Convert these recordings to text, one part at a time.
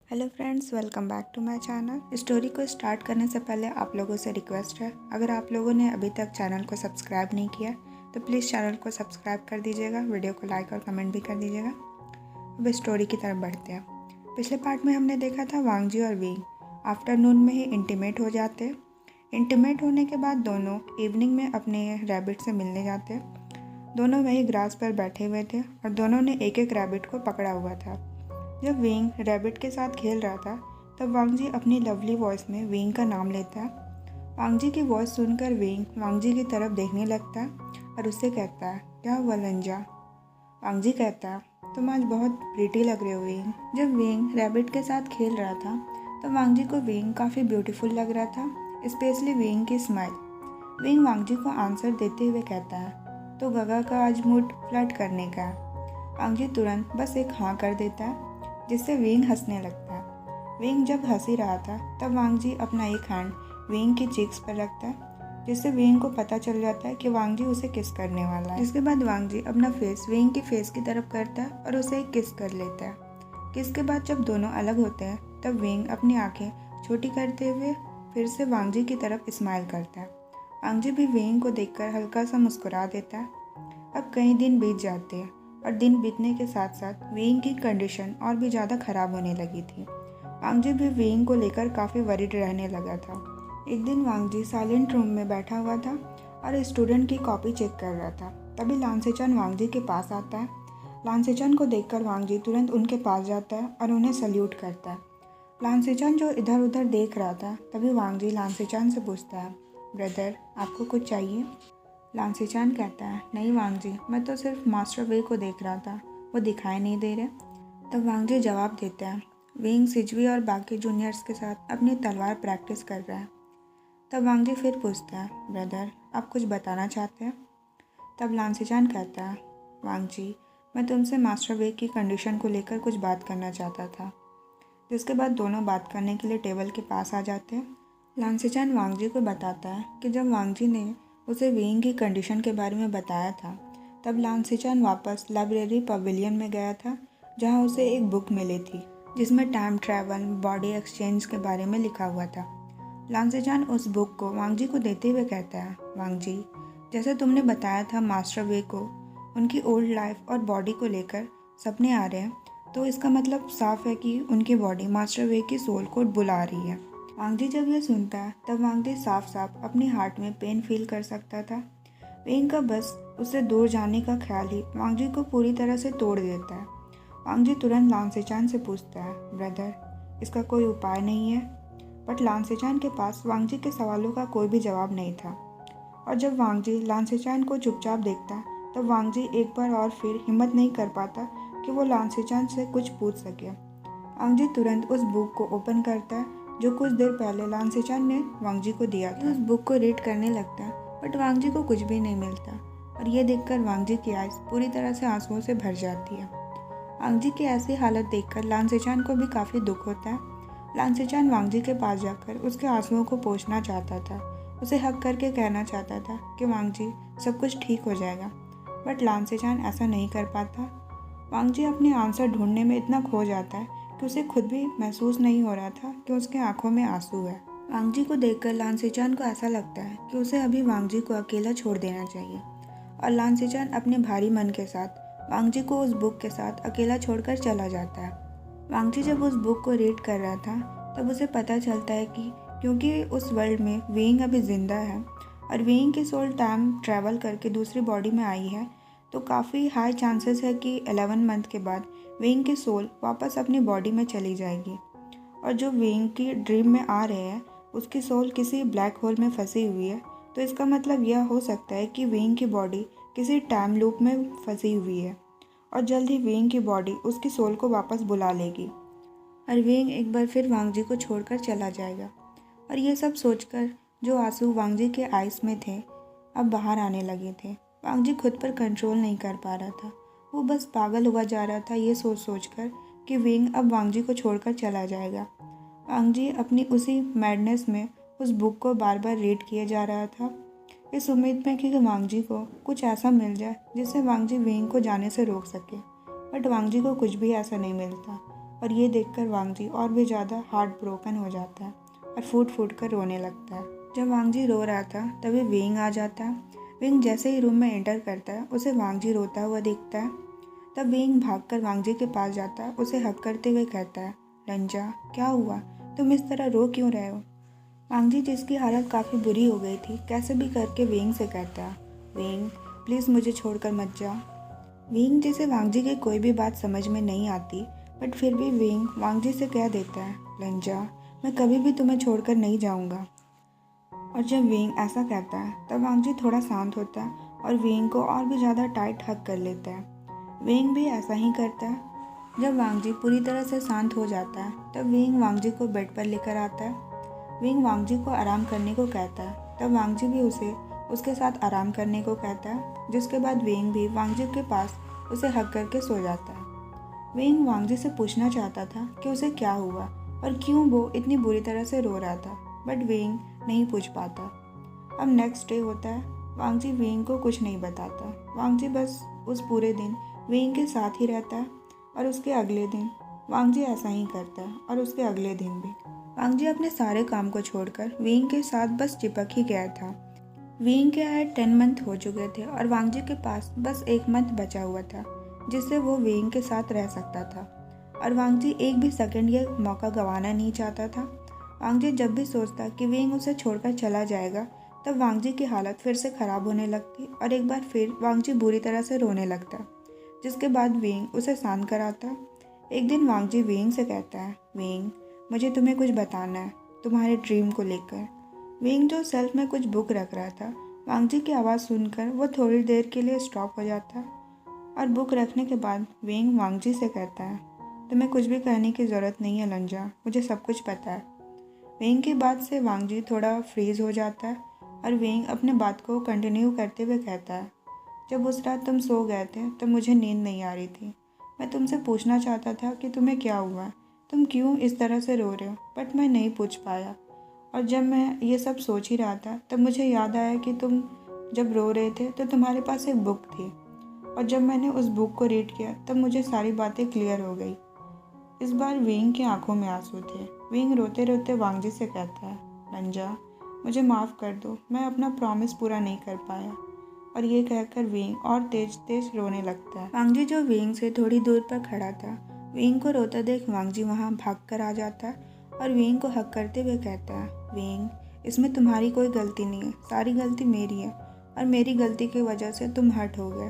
Hello friends, welcome back to my channel. Story को start करने से पहले आप लोगों से रिक्वेस्ट है, अगर आप लोगों ने अभी तक चैनल को सब्सक्राइब नहीं किया तो प्लीज़ चैनल को सब्सक्राइब कर दीजिएगा, वीडियो को लाइक और कमेंट भी कर दीजिएगा। अब स्टोरी की तरफ बढ़ते हैं। पिछले पार्ट में हमने देखा था वांगजी और विंग आफ्टरनून में ही इंटीमेट हो जाते। इंटीमेट होने के बाद दोनों इवनिंग में अपने रैबिट से मिलने जाते। दोनों वही ग्रास पर बैठे हुए थे और दोनों ने एक एक रैबिट को पकड़ा हुआ था। जब विंग रैबिट के साथ खेल रहा था तब वांगजी अपनी लवली वॉइस में विंग का नाम लेता है। वांगजी की वॉइस सुनकर विंग वांगजी की तरफ देखने लगता है और उससे कहता है, क्या हुआ लंजा? वांगजी कहता है, तुम आज बहुत प्रीटी लग रहे हो विंग। जब विंग रैबिट के साथ खेल रहा था तब वांगजी को विंग काफ़ी ब्यूटीफुल लग रहा था, स्पेशली विंग की स्माइल। विंग वांगजी को आंसर देते हुए कहता है, तो गगा का आज मूड फ्लर्ट करने का है। वांगजी तुरंत बस एक हाँ कर देता है जिससे विंग हंसने लगता है। विंग जब हंस ही रहा था तब वांगजी अपना एक हैंड विंग की चीक्स पर रखता है, जिससे विंग को पता चल जाता है कि वांगजी उसे किस करने वाला है। इसके बाद वांगजी अपना फेस विंग की फेस की तरफ करता है और उसे एक किस कर लेता है। किस के बाद जब दोनों अलग होते हैं तब विंग अपनी आंखें छोटी करते हुए फिर से वांगजी की तरफ स्माइल करता है। वांगजी भी विंग को देखकर हल्का सा मुस्कुरा देता है। अब कई दिन बीत जाते हैं और दिन बीतने के साथ साथ विंग की कंडीशन और भी ज़्यादा ख़राब होने लगी थी। वांगजी भी विंग को लेकर काफ़ी वरीड रहने लगा था। एक दिन वांगजी साइलेंट रूम में बैठा हुआ था और स्टूडेंट की कॉपी चेक कर रहा था। तभी लांसेचन वांगजी के पास आता है। लांसेचन को देखकर वांगजी तुरंत उनके पास जाता है और उन्हें सल्यूट करता है। लांसेचन जो इधर उधर देख रहा था तभी वांगजी लांसेचन से पूछता है, ब्रदर आपको कुछ चाहिए? लांसेचान कहता है, नहीं वांगजी, मैं तो सिर्फ मास्टर वे को देख रहा था, वो दिखाई नहीं दे रहे। तब वांगजी जवाब देता है, विंग सिजवी और बाकी जूनियर्स के साथ अपनी तलवार प्रैक्टिस कर रहा है। तब वांगजी फिर पूछता है, ब्रदर आप कुछ बताना चाहते हैं? तब लांसेचान कहता है, वांगजी मैं तुमसे मास्टर वे की कंडीशन को लेकर कुछ बात करना चाहता था। जिसके बाद दोनों बात करने के लिए टेबल के पास आ जाते हैं। लांसेचान वांगजी को बताता है कि जब वांगजी ने उसे विंग की कंडीशन के बारे में बताया था तब लांसेचान वापस लाइब्रेरी पवेलियन में गया था, जहां उसे एक बुक मिली थी जिसमें टाइम ट्रैवल बॉडी एक्सचेंज के बारे में लिखा हुआ था। लांसेचान उस बुक को वांगजी को देते हुए कहता है, वांगजी जैसे तुमने बताया था मास्टर वे को उनकी ओल्ड लाइफ और बॉडी को लेकर सपने आ रहे हैं, तो इसका मतलब साफ है कि उनकी बॉडी मास्टर वे की सोल को बुला रही है। वांगजी जब यह सुनता है तब वांगजी साफ साफ अपनी हार्ट में पेन फील कर सकता था। विंग का बस उससे दूर जाने का ख्याल ही वांगजी को पूरी तरह से तोड़ देता है। वांगजी तुरंत लांसेचान से पूछता है, ब्रदर इसका कोई उपाय नहीं है? बट लांसेचान के पास वांगजी के सवालों का कोई भी जवाब नहीं था। और जब वांगजी लांसेचान को चुपचाप देखता तब वांगजी एक बार और फिर हिम्मत नहीं कर पाता कि वो लांसेचान से कुछ पूछ सके। वांगजी तुरंत उस बुक को ओपन करता है जो कुछ देर पहले लांसेचान ने वांगजी को दिया था। उस बुक को रीड करने लगता है बट वांगजी को कुछ भी नहीं मिलता और ये देखकर वांगजी की आंखें पूरी तरह से आंसुओं से भर जाती है। वांगजी की ऐसी हालत देखकर लांसेचान को भी काफ़ी दुख होता है। लांसेचान वांगजी के पास जाकर उसके आंसुओं को पोंछना चाहता था, उसे हक करके कहना चाहता था कि वांगजी सब कुछ ठीक हो जाएगा, बट लांसेचान ऐसा नहीं कर पाता। वांगजी अपने आंसर ढूंढने में इतना खो जाता है कि उसे खुद भी महसूस नहीं हो रहा था कि उसके आंखों में आंसू है। वांगजी को देखकर लांसेचान को ऐसा लगता है कि उसे अभी वांगजी को अकेला छोड़ देना चाहिए और लांसेचान अपने भारी मन के साथ वांगजी को उस बुक के साथ अकेला छोड़कर चला जाता है। वांगजी जब उस बुक को रीड कर रहा था तब उसे पता चलता है कि क्योंकि उस वर्ल्ड में विंग अभी जिंदा है और विंग की सोल टाइम ट्रैवल करके दूसरी बॉडी में आई है, तो काफ़ी हाई चांसेस है कि 11 मंथ के बाद विंग की सोल वापस अपनी बॉडी में चली जाएगी और जो विंग की ड्रीम में आ रहे हैं उसकी सोल किसी ब्लैक होल में फंसी हुई है। तो इसका मतलब यह हो सकता है कि विंग की बॉडी किसी टाइम लूप में फंसी हुई है और जल्द ही विंग की बॉडी उसकी सोल को वापस बुला लेगी और विंग एक बार फिर वांगजी को छोड़कर चला जाएगा। और ये सब सोचकर जो आंसू वांगजी के आइस में थे अब बाहर आने लगे थे। वांगजी खुद पर कंट्रोल नहीं कर पा रहा था, वो बस पागल हुआ जा रहा था ये सोच कर कि विंग अब वांगजी को छोड़कर चला जाएगा। वांगजी अपनी उसी मैडनेस में उस बुक को बार बार रीड किए जा रहा था, इस उम्मीद में कि वांगजी को कुछ ऐसा मिल जाए जिससे वांगजी विंग को जाने से रोक सके। बट वांगजी को कुछ भी ऐसा नहीं मिलता और ये देखकर वांगजी और भी ज़्यादा हार्ट ब्रोकन हो जाता है और फूट फूट कर रोने लगता है। जब वांगजी रो रहा था तभी विंग आ जाता है। विंग जैसे ही रूम में एंटर करता है उसे वांगजी रोता हुआ दिखता है। तब विंग भागकर वांगजी के पास जाता है, उसे हक करते हुए कहता है, लंजा क्या हुआ, तुम इस तरह रो क्यों रहे हो। वांगजी जिसकी हालत काफ़ी बुरी हो गई थी कैसे भी करके विंग से कहता है, विंग प्लीज़ मुझे छोड़कर मत जाओ। विंग जिसे वांगजी की कोई भी बात समझ में नहीं आती बट फिर भी विंग वांगजी से कह देता है, लंजा मैं कभी भी तुम्हें छोड़कर नहीं जाऊंगा। और जब विंग ऐसा कहता है तब वांगजी थोड़ा शांत होता है और विंग को और भी ज़्यादा टाइट हक कर लेता है। विंग भी ऐसा ही करता है। जब वांगजी पूरी तरह से शांत हो जाता है तब विंग वांगजी को बेड पर लेकर आता है। विंग वांगजी को आराम करने को कहता है, तब वांगजी भी उसे उसके साथ आराम करने को कहता है, जिसके बाद विंग भी वांगजी के पास उसे हक करके सो जाता है। विंग वांगजी से पूछना चाहता था कि उसे क्या हुआ और क्यों वो इतनी बुरी तरह से रो रहा था, बट विंग नहीं पूछ पाता। अब नेक्स्ट डे होता है। वांगजी विंग को कुछ नहीं बताता। वांगजी बस उस पूरे दिन विंग के साथ ही रहता है और उसके अगले दिन वांगजी ऐसा ही करता है और उसके अगले दिन भी। वांगजी अपने सारे काम को छोड़कर विंग के साथ बस चिपक ही गया था। विंग के आए 10 मंथ हो चुके थे और वांगजी के पास बस 1 मंथ बचा हुआ था जिससे वो विंग के साथ रह सकता था और वांगजी एक भी सेकंड ये मौका गंवाना नहीं चाहता था। वांगजी जब भी सोचता कि विंग उसे छोड़कर चला जाएगा तब वांगजी की हालत फिर से ख़राब होने लगती और एक बार फिर वांगजी बुरी तरह से रोने लगता, जिसके बाद विंग उसे शांत कराता। एक दिन वांगजी विंग से कहता है, विंग मुझे तुम्हें कुछ बताना है तुम्हारे ड्रीम को लेकर। विंग जो सेल्फ में कुछ बुक रख रहा था, वांगजी की आवाज़ सुनकर वो थोड़ी देर के लिए स्टॉप हो जाता और बुक रखने के बाद विंग वांगजी से कहता है, तुम्हें कुछ भी कहने की ज़रूरत नहीं है लंजा, मुझे सब कुछ पता है। विंग की बात से वांगजी थोड़ा फ्रीज हो जाता है और विंग अपने बात को कंटिन्यू करते हुए कहता है, जब उस रात तुम सो गए थे तब मुझे नींद नहीं आ रही थी। मैं तुमसे पूछना चाहता था कि तुम्हें क्या हुआ, तुम क्यों इस तरह से रो रहे हो, बट मैं नहीं पूछ पाया। और जब मैं ये सब सोच ही रहा था तब मुझे याद आया कि तुम जब रो रहे थे तो तुम्हारे पास एक बुक थी और जब मैंने उस बुक को रीड किया तब मुझे सारी बातें क्लियर हो गई। इस बार विंग की आंखों में आंसू थे। विंग रोते रोते वांगजी से कहता है, लंजा मुझे माफ़ कर दो, मैं अपना प्रॉमिस पूरा नहीं कर पाया। और ये कहकर विंग और तेज तेज रोने लगता है। वांगजी जो विंग से थोड़ी दूर पर खड़ा था, विंग को रोता देख वांगजी वहाँ भाग कर आ जाता है और विंग को हक करते हुए कहता है, विंग इसमें तुम्हारी कोई गलती नहीं है, सारी गलती मेरी है और मेरी गलती की वजह से तुम हर्ट हो गए।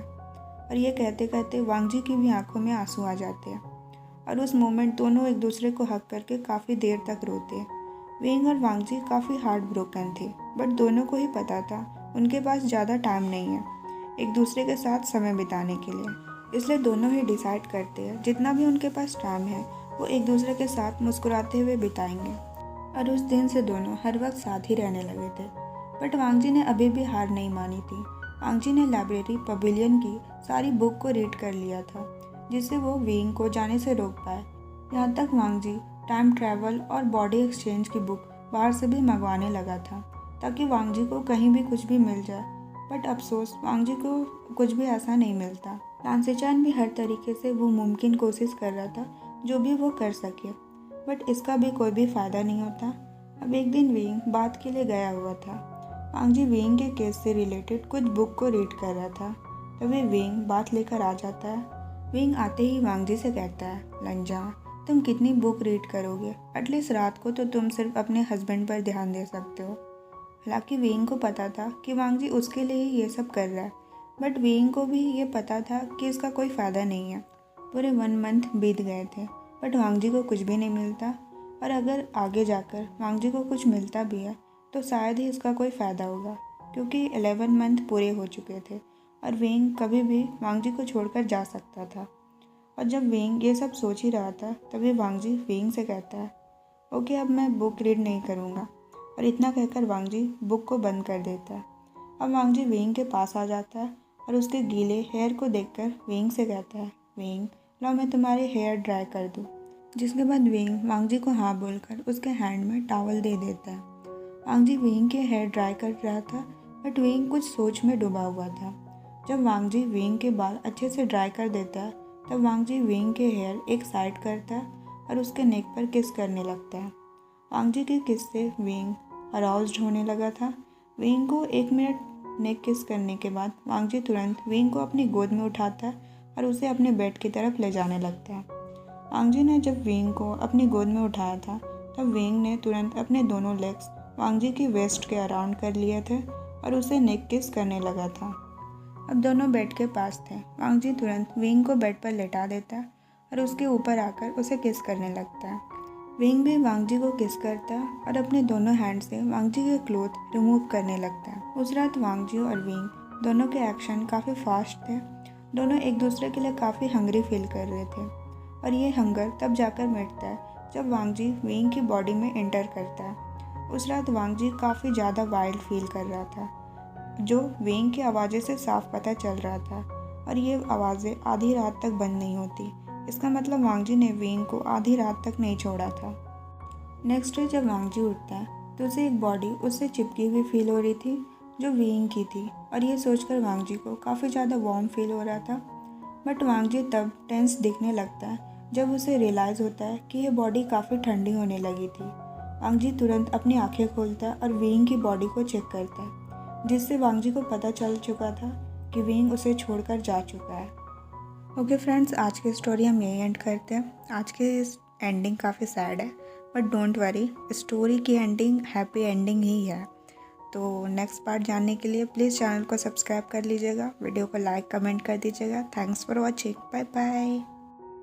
और ये कहते कहते वांगजी की भी आंखों में आंसू आ जाते हैं और उस मोमेंट दोनों एक दूसरे को हक करके काफ़ी देर तक रोते हैं। विंग और वांगजी काफ़ी हार्ट ब्रोकन थे, बट दोनों को ही पता था उनके पास ज़्यादा टाइम नहीं है एक दूसरे के साथ समय बिताने के लिए, इसलिए दोनों ही डिसाइड करते हैं जितना भी उनके पास टाइम है वो एक दूसरे के साथ मुस्कुराते हुए बिताएंगे। और उस दिन से दोनों हर वक्त साथ ही रहने लगे थे। बट वांगजी ने अभी भी हार नहीं मानी थी। वांगजी ने लाइब्रेरी पवेलियन की सारी बुक को रीड कर लिया था जिससे वो विंग को जाने से रोक पाए। यहाँ तक वांगजी टाइम ट्रैवल और बॉडी एक्सचेंज की बुक बाहर से भी मंगवाने लगा था ताकि वांगजी को कहीं भी कुछ भी मिल जाए। बट अफसोस वांगजी को कुछ भी ऐसा नहीं मिलता। लांसेचान भी हर तरीके से वो मुमकिन कोशिश कर रहा था जो भी वो कर सके, बट इसका भी कोई भी फ़ायदा नहीं होता। अब एक दिन विंग बात के लिए गया हुआ था। वांगजी विंग के केस से रिलेटेड कुछ बुक को रीड कर रहा था, तभी विंग बात लेकर आ जाता है। विंग आते ही वांगजी से कहता है, लंजा तुम कितनी बुक रीड करोगे, एटलीस्ट रात को तो तुम सिर्फ अपने हस्बैंड पर ध्यान दे सकते हो। हालांकि विंग को पता था कि वांगजी उसके लिए ही ये सब कर रहा है, बट विंग को भी ये पता था कि इसका कोई फ़ायदा नहीं है। पूरे 1 मंथ बीत गए थे बट वांगजी को कुछ भी नहीं मिलता, और अगर आगे जाकर वांगजी को कुछ मिलता भी है तो शायद ही इसका कोई फ़ायदा होगा, क्योंकि 11 मंथ पूरे हो चुके थे और विंग कभी भी वांगजी को छोड़कर जा सकता था। और जब विंग ये सब सोच ही रहा था तभी वांगजी विंग से कहता है, ओके अब मैं बुक रीड नहीं करूँगा। और इतना कहकर वांगजी बुक को बंद कर देता है। अब वांगजी विंग के पास आ जाता है और उसके गीले हेयर को देखकर विंग से कहता है, विंग लो मैं तुम्हारे हेयर ड्राई कर दूँ। जिसके बाद विंग वांगजी को हाँ बोलकर उसके हैंड में टॉवल दे देता है। वांगजी विंग के हेयर ड्राई कर रहा था बट विंग कुछ सोच में डूबा हुआ था। जब वांगजी विंग के बाल अच्छे से ड्राई कर देता है तब वांगजी विंग के हेयर एक साइड करता है और उसके नेक पर किस करने लगता है। वांग जी की किस से विंग अराउज्ड होने लगा था। विंग को 1 मिनट नेक किस करने के बाद वांग जी तुरंत विंग को अपनी गोद में उठाता है और उसे अपने बेड की तरफ ले जाने लगता है। वांग जी ने जब विंग को अपनी गोद में उठाया था तब विंग ने तुरंत अपने दोनों लेग्स वांग जी की वेस्ट के अराउंड कर लिए थे और उसे नेक किस करने लगा था। अब दोनों बेड के पास थे। वांग जी तुरंत विंग को बेड पर लेटा देता है और उसके ऊपर आकर उसे किस करने लगता है। विंग भी वांग जी को किस करता है और अपने दोनों हैंड से वांग जी के क्लोथ रिमूव करने लगता है। उस रात वांग जी और विंग दोनों के एक्शन काफ़ी फास्ट थे। दोनों एक दूसरे के लिए काफ़ी हंग्री फील कर रहे थे और ये हंगर तब जाकर मिटता है जब वांग जी विंग की बॉडी में एंटर करता है। उस रात वांग जी काफ़ी ज़्यादा वाइल्ड फील कर रहा था, जो विंग की आवाज़ें से साफ पता चल रहा था, और ये आवाज़ें आधी रात तक बंद नहीं होती। इसका मतलब वांग जी ने विंग को आधी रात तक नहीं छोड़ा था। नेक्स्ट डे जब वांग जी उठता है तो उसे एक बॉडी उससे चिपकी हुई फील हो रही थी जो विंग की थी, और ये सोचकर वांग जी को काफ़ी ज़्यादा वार्म फील हो रहा था। बट वांग जी तब टेंस दिखने लगता है जब उसे रियलाइज़ होता है कि ये बॉडी काफ़ी ठंडी होने लगी थी। वांग जी तुरंत अपनी आंखें खोलता है और विंग की बॉडी को चेक करता है, जिससे वांग जी को पता चल चुका था कि विंग उसे छोड़कर जा चुका है। ओके फ्रेंड्स, आज की स्टोरी हम यही एंड करते हैं। आज की एंडिंग काफ़ी सैड है, बट डोंट वरी, स्टोरी की एंडिंग हैप्पी एंडिंग ही है। तो नेक्स्ट पार्ट जानने के लिए प्लीज़ चैनल को सब्सक्राइब कर लीजिएगा, वीडियो को लाइक कमेंट कर दीजिएगा। Thanks for watching, bye bye.